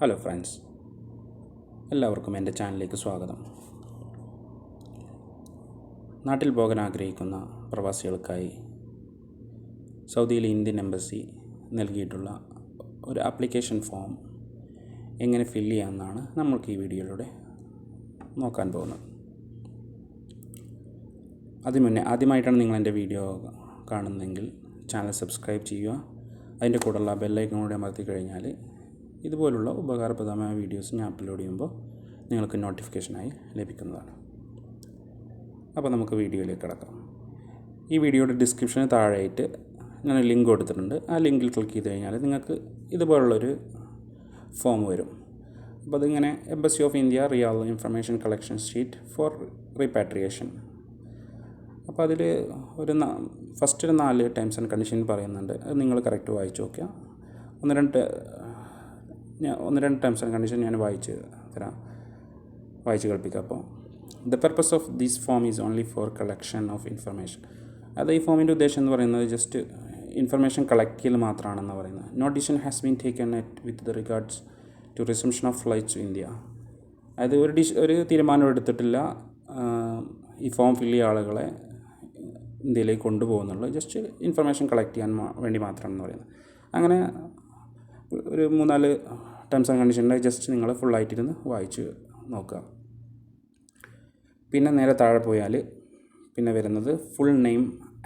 Hello friends, എല്ലാവർക്കും എൻ്റെ ചാനലിലേക്ക് സ്വാഗതം. നാട്ടിൽ പോകാൻ ആഗ്രഹിക്കുന്ന പ്രവാസികൾക്കായി സൗദിയിലെ ഇന്ത്യൻ എംബസി നൽകിയിട്ടുള്ള ഒരു ആപ്ലിക്കേഷൻ ഫോം എങ്ങനെ ഫില്ല് ചെയ്യാമെന്നാണ് നമ്മൾക്ക് ഈ വീഡിയോയിലൂടെ നോക്കാൻ പോകുന്നത്. അതിനുമുന്നേ ആദ്യമായിട്ടാണ് നിങ്ങൾ എൻ്റെ വീഡിയോ കാണുന്നതെങ്കിൽ ചാനൽ സബ്സ്ക്രൈബ് ചെയ്യുക. അതിൻ്റെ കൂടെയുള്ള ബെല്ലൈക്കൺ കൂടി അമർത്തി കഴിഞ്ഞാൽ ഇതുപോലുള്ള ഉപകാരപ്രദമായ വീഡിയോസ് ഞാൻ അപ്ലോഡ് ചെയ്യുമ്പോൾ നിങ്ങൾക്ക് നോട്ടിഫിക്കേഷനായി ലഭിക്കുന്നതാണ്. അപ്പോൾ നമുക്ക് വീഡിയോയിലേക്ക് കിടക്കാം. ഈ വീഡിയോയുടെ ഡിസ്ക്രിപ്ഷന് താഴെയായിട്ട് ഞാൻ ലിങ്ക് കൊടുത്തിട്ടുണ്ട്. ആ ലിങ്കിൽ ക്ലിക്ക് ചെയ്ത് കഴിഞ്ഞാൽ നിങ്ങൾക്ക് ഇതുപോലുള്ളൊരു ഫോം വരും. അപ്പോൾ അതിങ്ങനെ embassy of India real information collection sheet for repatriation. അപ്പോൾ അതിൽ ഫസ്റ്റ് ഒരു 4 ടേംസ് ആൻഡ് കണ്ടീഷൻ പറയുന്നുണ്ട്. അത് നിങ്ങൾ കറക്റ്റ് വായിച്ച് നോക്കുക. ഒന്ന് രണ്ട് ടേംസ് ആൻഡ് കണ്ടീഷൻ ഞാൻ വായിച്ച് കേൾപ്പിക്കാം. അപ്പോൾ the purpose of this form is only four collection of information. അത് ഈ ഫോമിൻ്റെ ഉദ്ദേശം എന്ന് പറയുന്നത് ജസ്റ്റ് ഇൻഫർമേഷൻ കളക്ട് ചെയ്യൽ മാത്രമാണെന്ന് പറയുന്നത്. No decision has been taken with the regards to resumption of flights to India. അത് ഒരു തീരുമാനം എടുത്തിട്ടില്ല ഈ ഫോം ഫില്ല് ചെയ്യുന്ന ആളുകളെ ഇന്ത്യയിലേക്ക് കൊണ്ടുപോകുന്നുള്ളൂ. ജസ്റ്റ് ഇൻഫർമേഷൻ കളക്ട് ചെയ്യാൻ വേണ്ടി മാത്രമാണെന്ന് പറയുന്നത്. അങ്ങനെ ഒരു 3-4 ടേംസ് ആൻഡ് കണ്ടീഷൻ്റെ ജസ്റ്റ് നിങ്ങൾ ഫുള്ളായിട്ടിരുന്ന് വായിച്ച് നോക്കുക. പിന്നെ നേരെ താഴെ പോയാൽ പിന്നെ വരുന്നത് ഫുൾ നെയിം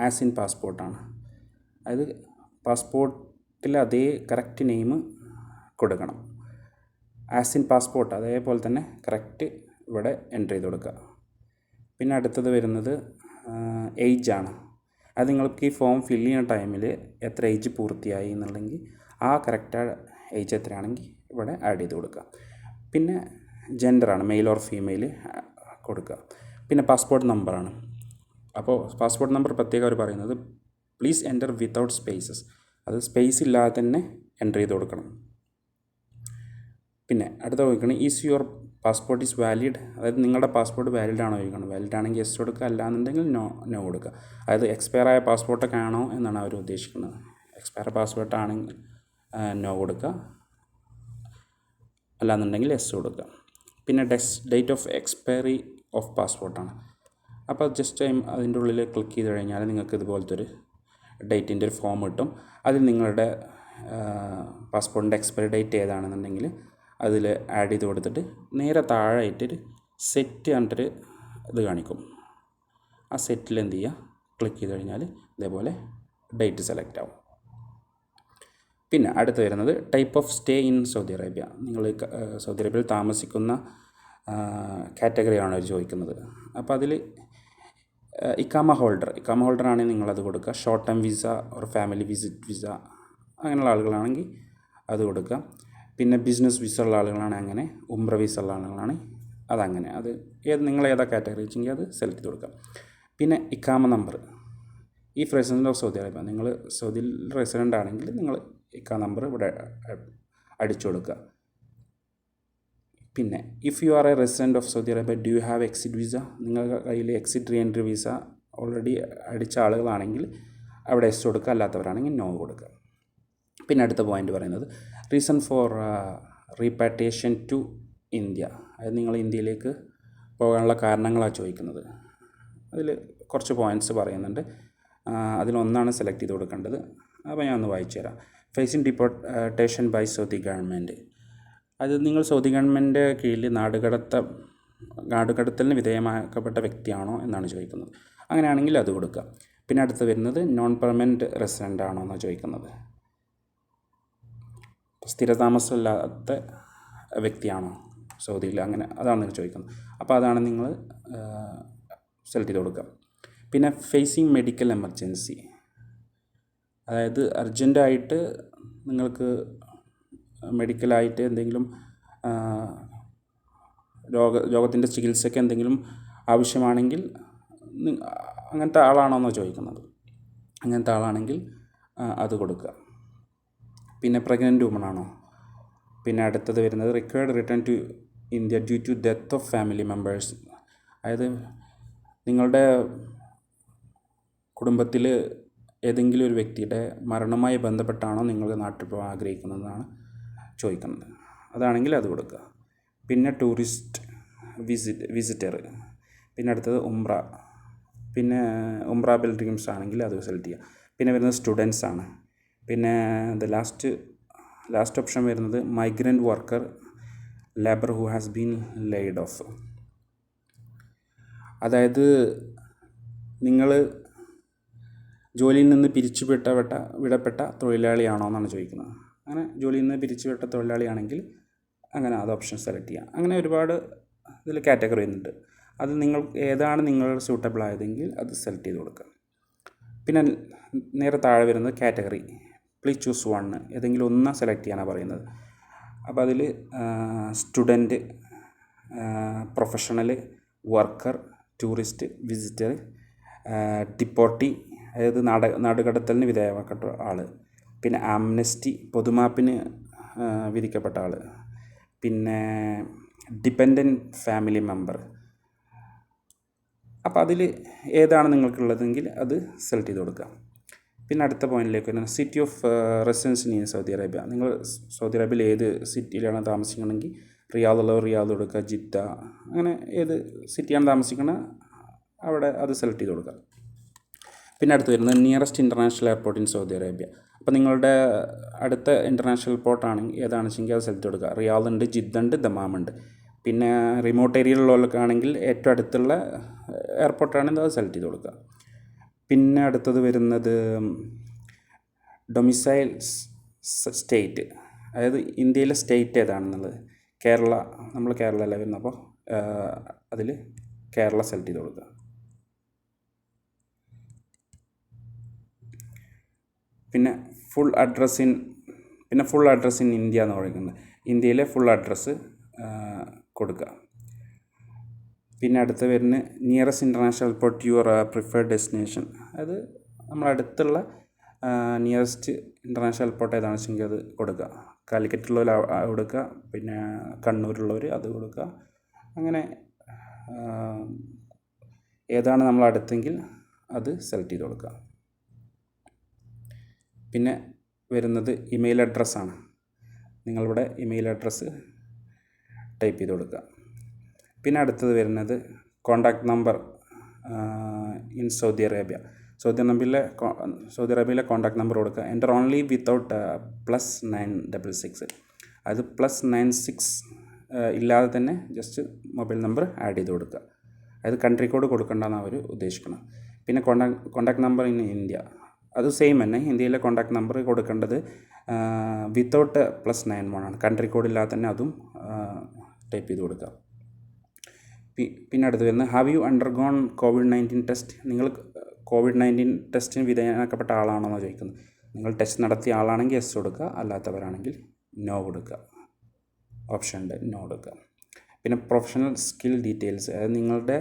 ആസ് ഇൻ പാസ്പോർട്ടാണ്. അതായത് പാസ്പോർട്ടിൽ അതേ കറക്റ്റ് നെയിം കൊടുക്കണം. ആസ് ഇൻ പാസ്പോർട്ട് അതേപോലെ തന്നെ കറക്റ്റ് ഇവിടെ എൻ്റർ ചെയ്ത് കൊടുക്കുക. പിന്നെ അടുത്തത് വരുന്നത് ഏജാണ്. അത് നിങ്ങൾക്ക് ഈ ഫോം ഫില്ല് ചെയ്യുന്ന ടൈമിൽ എത്ര ഏജ് പൂർത്തിയായി എന്നുണ്ടെങ്കിൽ ആ കറക്റ്റ് ഏജ് എത്രയാണെങ്കിൽ ഇവിടെ ആഡ് ചെയ്ത് കൊടുക്കുക. പിന്നെ ജെൻഡറാണ്, മെയിൽ ഓർ ഫീമെയിൽ കൊടുക്കുക. പിന്നെ പാസ്പോർട്ട് നമ്പറാണ്. അപ്പോൾ പാസ്പോർട്ട് നമ്പർ പ്രത്യേകം അവർ പറയുന്നത് പ്ലീസ് എൻ്റർ വിത്തൗട്ട് സ്പേസസ്. അത് സ്പേസ് ഇല്ലാതെ തന്നെ എൻ്റർ ചെയ്ത് കൊടുക്കണം. പിന്നെ അടുത്ത ചോദിക്കണം is your passport is valid. അതായത് നിങ്ങളുടെ പാസ്പോർട്ട് വാലിഡ് ആണോ ചോദിക്കണം. വാലിഡ് ആണെങ്കിൽ യെസ് കൊടുക്കുക, അല്ലാന്നുണ്ടെങ്കിൽ നോ കൊടുക്കുക. അതായത് എക്സ്പയർ ആയ പാസ്പോർട്ടൊക്കെ ആണോ എന്നാണ് അവർ ഉദ്ദേശിക്കുന്നത്. എക്സ്പയർ പാസ്പോർട്ട് ആണെങ്കിൽ നോ കൊടുക്കുക, അല്ലാന്നുണ്ടെങ്കിൽ യെസ് കൊടുക്കുക. പിന്നെ ഡേറ്റ് ഓഫ് എക്സ്പയറി ഓഫ് പാസ്പോർട്ടാണ്. അപ്പോൾ ജസ്റ്റ് അതിൻ്റെ ഉള്ളിൽ ക്ലിക്ക് ചെയ്ത് കഴിഞ്ഞാൽ നിങ്ങൾക്ക് ഇതുപോലത്തെ ഒരു ഡേറ്റിൻ്റെ ഒരു ഫോം കിട്ടും. അതിൽ നിങ്ങളുടെ പാസ്പോർട്ടിൻ്റെ എക്സ്പയറി ഡേറ്റ് ഏതാണെന്നുണ്ടെങ്കിൽ അതിൽ ആഡ് ചെയ്ത് കൊടുത്തിട്ട് നേരെ താഴെയായിട്ടൊരു സെറ്റ് കണ്ടിട്ട് ഇത് കാണിക്കും. ആ സെറ്റിൽ എന്ത് ചെയ്യുക, ക്ലിക്ക് ചെയ്ത് കഴിഞ്ഞാൽ ഇതേപോലെ ഡേറ്റ് സെലക്ട് ആവും. പിന്നെ അടുത്ത് വരുന്നത് type of stay in Saudi Arabia. നിങ്ങൾ സൗദി അറേബ്യയിൽ താമസിക്കുന്ന കാറ്റഗറിയാണ് അവർ ചോദിക്കുന്നത്. അപ്പോൾ അതിൽ ഇക്കാമ ഹോൾഡർ ആണെങ്കിൽ നിങ്ങളത് കൊടുക്കുക. Short time visa or family visit visa അങ്ങനെയുള്ള ആളുകളാണെങ്കിൽ അത് കൊടുക്കുക. പിന്നെ ബിസിനസ് വിസ ഉള്ള ആളുകളാണെങ്കിൽ അങ്ങനെ, ഉംറ വിസ ഉള്ള ആളുകളാണെങ്കിൽ അതങ്ങനെ. അത് നിങ്ങൾ ഏതാ കാറ്റഗറി വെച്ചെങ്കിൽ അത് സെലക്ട് ചെയ്ത് കൊടുക്കുക. പിന്നെ ഇക്കാമ നമ്പർ, ഈ റെസിഡൻറ്റ് ഓഫ് സൗദി അറേബ്യ, നിങ്ങൾ സൗദിയിൽ റെസിഡൻ്റ് ആണെങ്കിൽ നിങ്ങൾ ഇക്കാമ നമ്പർ ഇവിടെ അടിച്ചു കൊടുക്കുക. പിന്നെ if you are A resident of Saudi Arabia do you have exit visa. നിങ്ങളുടെ കയ്യിൽ exit re entry visa already അടിച്ച ആളുകളാണെങ്കിൽ അവിടെ എസ് കൊടുക്കുക, അല്ലാത്തവരാണെങ്കിൽ നോ കൊടുക്കുക. പിന്നെ അടുത്ത പോയിൻ്റ് പറയുന്നത് reason for repatriation to India. അത് നിങ്ങൾ ഇന്ത്യയിലേക്ക് പോകാനുള്ള കാരണങ്ങളാണ് ചോദിക്കുന്നത്. അതിൽ കുറച്ച് പോയിൻറ്റ്സ് പറയുന്നുണ്ട്. അതിലൊന്നാണ് സെലക്ട് ചെയ്ത് കൊടുക്കേണ്ടത്. അപ്പോൾ ഞാൻ ഒന്ന് വായിച്ചു തരാം. Facing deportation by Saudi government. അത് നിങ്ങൾ സൗദി ഗവൺമെൻറ് കീഴിൽ നാടുകടത്തലിന് വിധേയമാക്കപ്പെട്ട വ്യക്തിയാണോ എന്നാണ് ചോദിക്കുന്നത്. അങ്ങനെയാണെങ്കിൽ അത് കൊടുക്കുക. പിന്നെ അടുത്ത് വരുന്നത് നോൺ പെർമനൻറ്റ് റെസിഡൻ്റ് ആണോ എന്നാണ് ചോദിക്കുന്നത്. സ്ഥിരതാമസമില്ലാത്ത വ്യക്തിയാണോ സൗദിയിൽ, അങ്ങനെ അതാണ് നിങ്ങൾ ചോദിക്കുന്നത്. അപ്പോൾ അതാണ് നിങ്ങൾ സെലക്ട് ചെയ്ത് കൊടുക്കുക. പിന്നെ ഫേസിങ് മെഡിക്കൽ എമർജൻസി, അതായത് അർജൻറ്റായിട്ട് നിങ്ങൾക്ക് മെഡിക്കലായിട്ട് എന്തെങ്കിലും രോഗത്തിൻ്റെ ചികിത്സയ്ക്ക് എന്തെങ്കിലും ആവശ്യമാണെങ്കിൽ അങ്ങനത്തെ ആളാണോ എന്നാണ് ചോദിക്കുന്നത്. അങ്ങനത്തെ ആളാണെങ്കിൽ അത് കൊടുക്കുക. പിന്നെ പ്രഗ്നൻ്റ് വുമൺ ആണോ. പിന്നെ അടുത്തത് വരുന്നത് required return to India due to death of family members. അതായത് നിങ്ങളുടെ കുടുംബത്തിൽ ഏതെങ്കിലും ഒരു വ്യക്തിയുടെ മരണവുമായി ബന്ധപ്പെട്ടാണോ നിങ്ങൾ നാട്ടിൽ പോകാൻ ആഗ്രഹിക്കുന്നതെന്നാണ് ചോദിക്കുന്നത്. അതാണെങ്കിൽ അത് കൊടുക്കുക. പിന്നെ ടൂറിസ്റ്റ് വിസിറ്റർ, പിന്നെ അടുത്തത് ഉംറ, പിന്നെ ഉംറ പിൽഗ്രിംസ് ആണെങ്കിൽ അത് സെലക്ട് ചെയ്യുക. പിന്നെ വരുന്നത് സ്റ്റുഡൻസ് ആണ്. പിന്നെ ലാസ്റ്റ് ഓപ്ഷൻ വരുന്നത് migrant worker, labour who has been laid of. അതായത് നിങ്ങൾ ജോലിയിൽ നിന്ന് വിടപ്പെട്ട തൊഴിലാളിയാണോ എന്നാണ് ചോദിക്കുന്നത്. അങ്ങനെ ജോലിയിൽ നിന്ന് പിരിച്ചുവിട്ട തൊഴിലാളിയാണെങ്കിൽ അങ്ങനെ അത് ഓപ്ഷൻ സെലക്ട് ചെയ്യാം. അങ്ങനെ ഒരുപാട് ഇതിൽ കാറ്റഗറി വരുന്നുണ്ട്. അത് ഏതാണ് നിങ്ങൾ സ്യൂട്ടബിൾ ആയതെങ്കിൽ അത് സെലക്ട് ചെയ്ത് കൊടുക്കുക. പിന്നെ നേരെ താഴെ വരുന്നത് കാറ്റഗറി, പ്ലീസ് ചൂസ് വൺ, ഏതെങ്കിലും ഒന്ന് സെലക്ട് ചെയ്യാനാണ് പറയുന്നത്. അപ്പോൾ അതിൽ student, professional, worker, tourist, visitor, deportee, അതായത് നാടുകടത്തലിന് വിധേയമാക്കപ്പെട്ട ആൾ, പിന്നെ ആംനസ്റ്റി, പൊതുമാപ്പിന് വിധിക്കപ്പെട്ട ആൾ, പിന്നെ ഡിപ്പെൻഡൻറ്റ് ഫാമിലി മെമ്പർ. അപ്പോൾ അതിൽ ഏതാണ് നിങ്ങൾക്കുള്ളതെങ്കിൽ അത് സെലക്ട് ചെയ്ത് കൊടുക്കുക. പിന്നെ അടുത്ത പോയിന്റിലേക്ക് വരുന്നത് city of residence in Saudi Arabia. നിങ്ങൾ സൗദി അറേബ്യയിൽ ഏത് സിറ്റിയിലാണ് താമസിക്കണമെങ്കിൽ റിയാദുള്ളവർ റിയാദ് കൊടുക്കുക, ജിദ്ദ, അങ്ങനെ ഏത് സിറ്റിയാണ് താമസിക്കുന്നത് അവിടെ അത് സെലക്ട് ചെയ്ത് കൊടുക്കുക. പിന്നെ അടുത്ത് വരുന്നത് nearest international airport in Saudi Arabia. അപ്പോൾ നിങ്ങളുടെ അടുത്ത ഇൻ്റർനാഷണൽ എയർപോർട്ടാണെങ്കിൽ ഏതാണെന്ന് വെച്ചെങ്കിൽ അത് സെലക്ട് കൊടുക്കുക. റിയാദ് ഉണ്ട്, ജിദ്ദ ഉണ്ട്, ദമാം ഉണ്ട്. പിന്നെ റിമോട്ട് ഏരിയയിലുള്ളവർക്കാണെങ്കിൽ ഏറ്റവും അടുത്തുള്ള എയർപോർട്ടാണെങ്കിൽ അത് സെലക്ട് ചെയ്ത് കൊടുക്കുക. പിന്നെ അടുത്തത് വരുന്നത് ഡൊമിസൈൽ സ്റ്റേറ്റ്, അതായത് ഇന്ത്യയിലെ സ്റ്റേറ്റ് ഏതാണെന്നുള്ളത്. നമ്മൾ കേരളയിലാണ് വരുന്നത്, അപ്പോൾ അതിൽ കേരള സെലക്ട് ചെയ്ത് കൊടുക്കുക. പിന്നെ ഫുൾ അഡ്രസ് ഇൻ ഇന്ത്യ എന്ന് പറയുന്നത്, ഇന്ത്യയിലെ ഫുൾ അഡ്രസ്സ് കൊടുക്കുക. പിന്നെ അടുത്ത് വരുന്ന nearest international airport your preferred destination, അത് നമ്മളടുത്തുള്ള നിയറസ്റ്റ് ഇൻ്റർനാഷണൽ എയർപോർട്ട് ഏതാണെന്ന് വെച്ചെങ്കിൽ അത് കൊടുക്കുക. കാലിക്കറ്റുള്ളവർ കൊടുക്കുക, പിന്നെ കണ്ണൂരുള്ളവർ അത് കൊടുക്കുക. അങ്ങനെ ഏതാണ് നമ്മളടുത്തെങ്കിൽ അത് സെലക്ട് ചെയ്ത് കൊടുക്കുക. പിന്നെ വരുന്നത് ഇമെയിൽ അഡ്രസ്സാണ്. നിങ്ങളിവിടെ ഇമെയിൽ അഡ്രസ്സ് ടൈപ്പ് ചെയ്ത് കൊടുക്കുക. പിന്നെ അടുത്തത് വരുന്നത് contact number in Saudi Arabia. Saudi അറേബ്യയിലെ കോൺടാക്റ്റ് നമ്പർ കൊടുക്കുക. എൻ്റർ ഓൺലി വിത്തൗട്ട് +966, അത് +96 ഇല്ലാതെ തന്നെ ജസ്റ്റ് മൊബൈൽ നമ്പർ ആഡ് ചെയ്ത് കൊടുക്കുക. അതായത് കൺട്രി കോഡ് കൊടുക്കേണ്ടെന്നാണ് അവർ ഉദ്ദേശിക്കുന്നത്. പിന്നെ കോൺടാക്റ്റ് നമ്പർ ഇൻ ഇന്ത്യ, അത് സെയിം തന്നെ. ഇന്ത്യയിലെ കോൺടാക്റ്റ് നമ്പർ കൊടുക്കേണ്ടത് വിത്തൗട്ട് +91 ആണ്. കൺട്രി കോഡ് ഇല്ലാതെ തന്നെ അതും ടൈപ്പ് ചെയ്ത് കൊടുക്കുക. പിന്നെ അടുത്ത് വരുന്നത് have you undergone COVID-19 test. നിങ്ങൾ COVID-19 ടെസ്റ്റിന് വിധേയമാക്കപ്പെട്ട ആളാണോ എന്ന് ചോദിക്കുന്നത്. നിങ്ങൾ ടെസ്റ്റ് നടത്തിയ ആളാണെങ്കിൽ യെസ് കൊടുക്കുക, അല്ലാത്തവരാണെങ്കിൽ നോ കൊടുക്കുക. ഓപ്ഷൻ ഉണ്ട്, നോ കൊടുക്കുക. പിന്നെ പ്രൊഫഷണൽ സ്കിൽ ഡീറ്റെയിൽസ്, അതായത് നിങ്ങളുടെ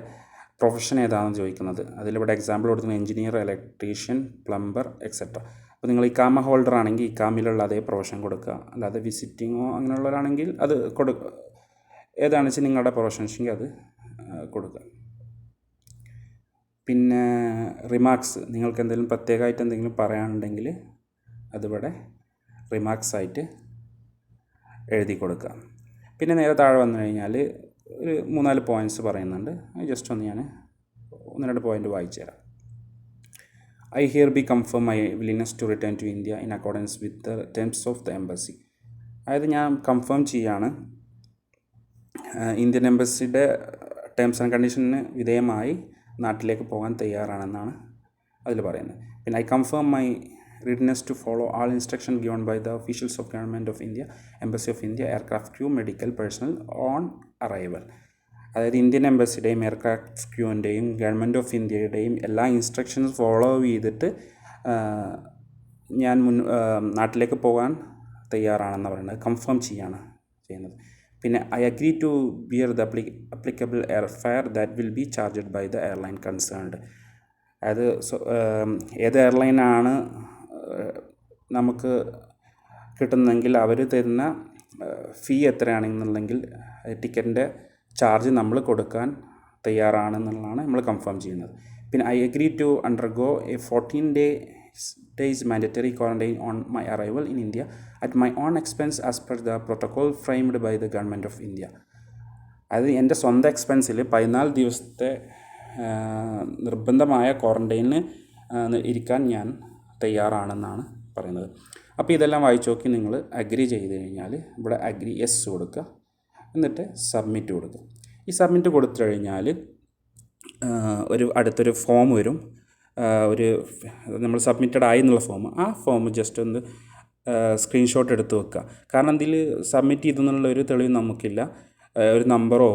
പ്രൊഫഷൻ ഏതാണെന്ന് ചോദിക്കുന്നത്. അതിലിവിടെ എക്സാമ്പിൾ കൊടുക്കുന്നത് എഞ്ചിനീയർ, ഇലക്ട്രീഷ്യൻ, പ്ലംബർ, എക്സെട്ര. അപ്പോൾ നിങ്ങൾ ഇക്കാമ ഹോൾഡർ ആണെങ്കിൽ ഇക്കാമിലുള്ള അതേ പ്രൊഫഷൻ കൊടുക്കുക. അല്ലാതെ വിസിറ്റിങ്ങോ അങ്ങനെയുള്ളവരാണെങ്കിൽ അത് ഏതാണെന്ന് വെച്ചാൽ നിങ്ങളുടെ പ്രൊഫഷൻ വെച്ചെങ്കിൽ അത് കൊടുക്കുക. പിന്നെ റിമാർക്സ്, നിങ്ങൾക്ക് എന്തെങ്കിലും പ്രത്യേകമായിട്ട് എന്തെങ്കിലും പറയാനുണ്ടെങ്കിൽ അതിവിടെ റിമാർക്സ് ആയിട്ട് എഴുതി കൊടുക്കുക. പിന്നെ നേരെ താഴെ വന്നു കഴിഞ്ഞാൽ ഒരു 3-4 പോയിൻറ്റ്സ് പറയുന്നുണ്ട്. ജസ്റ്റ് ഞാൻ 1-2 പോയിൻറ്റ് വായിച്ചു തരാം. I hear be confirm my willingness to return to India in accordance with the terms of the embassy. അതായത് ഞാൻ കൺഫേം ചെയ്യാണ് ഇന്ത്യൻ എംബസിയുടെ ടേംസ് ആൻഡ് കണ്ടീഷന് വിധേയമായി നാട്ടിലേക്ക് പോകാൻ തയ്യാറാണെന്നാണ് അതിൽ പറയുന്നത്. പിന്നെ I confirm my readiness to follow all instructions given by the officials of Government of India, Embassy of India, aircraft crew, medical personnel on arrival. അതായത് ഇന്ത്യൻ എംബസിയുടെയും എയർക്രാഫ്റ്റ് ക്രൂവിൻ്റെയും ഗവൺമെൻറ് ഓഫ് ഇന്ത്യയുടെയും എല്ലാ ഇൻസ്ട്രക്ഷൻസ് ഫോളോ ചെയ്തിട്ട് ഞാൻ നാട്ടിലേക്ക് പോകാൻ തയ്യാറാണെന്ന് പറയുന്നത് confirm ചെയ്യുന്നത്. പിന്നെ I agree to bear the applicable air fare that will be charged by the airline concerned. അതായത് ഏത് എയർലൈനാണ് നമുക്ക് കിട്ടുന്നെങ്കിൽ അവർ തരുന്ന ഫീ എത്രയാണെന്നുണ്ടെങ്കിൽ ടിക്കറ്റിൻ്റെ ചാർജ് നമ്മൾ കൊടുക്കാൻ തയ്യാറാണെന്നുള്ളതാണ് നമ്മൾ കൺഫേം ചെയ്യുന്നത്. പിന്നെ I agree to undergo a 14-day days mandatory quarantine on my arrival in India at my own expense as per the protocol framed by the government of India. അത് എൻ്റെ സ്വന്തം എക്സ്പെൻസിൽ 14 ദിവസത്തെ നിർബന്ധമായ ക്വാറൻറ്റൈനിന് ഇരിക്കാൻ ഞാൻ തയ്യാറാണെന്നാണ് പറയുന്നത്. അപ്പോൾ ഇതെല്ലാം വായിച്ച് നോക്കി നിങ്ങൾ അഗ്രി ചെയ്ത് കഴിഞ്ഞാൽ ഇവിടെ അഗ്രി യെസ് കൊടുക്കുക, എന്നിട്ട് സബ്മിറ്റ് കൊടുക്കുക. ഈ സബ്മിറ്റ് കൊടുത്തു കഴിഞ്ഞാൽ അടുത്തൊരു ഫോം വരും, നമ്മൾ സബ്മിറ്റഡ് ആയി എന്നുള്ള ഫോം. ആ ഫോം ജസ്റ്റ് ഒന്ന് സ്ക്രീൻഷോട്ട് എടുത്ത് വെക്കുക. കാരണം ഇതിൽ സബ്മിറ്റ് ചെയ്തെന്നുള്ള ഒരു തെളിവ് നമുക്കില്ല, ഒരു നമ്പറോ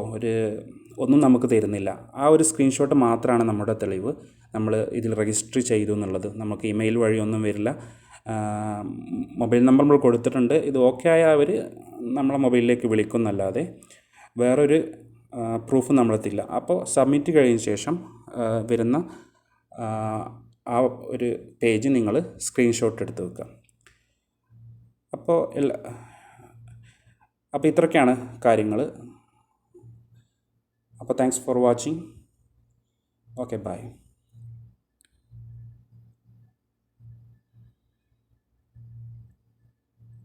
ഒന്നും നമുക്ക് തരുന്നില്ല. ആ ഒരു സ്ക്രീൻഷോട്ട് മാത്രമാണ് നമ്മുടെ തെളിവ്, നമ്മൾ ഇതിൽ രജിസ്റ്റർ ചെയ്തു എന്നുള്ളത്. നമുക്ക് ഇമെയിൽ വഴിയൊന്നും വരില്ല. മൊബൈൽ നമ്പർ നമ്മൾ കൊടുത്തിട്ടുണ്ട്, ഇത് ഓക്കെ ആയ അവർ നമ്മളെ മൊബൈലിലേക്ക് വിളിക്കുന്നല്ലാതെ വേറൊരു പ്രൂഫ് നമ്മളെത്തില്ല. അപ്പോൾ സബ്മിറ്റ് കഴിഞ്ഞ ശേഷം വരുന്ന ആ ഒരു പേജ് നിങ്ങൾ സ്ക്രീൻഷോട്ട് എടുത്ത് വെക്കുക. അപ്പോൾ ഇത്രയൊക്കെയാണ് കാര്യങ്ങൾ. അപ്പോൾ thanks for watching. Okay, by.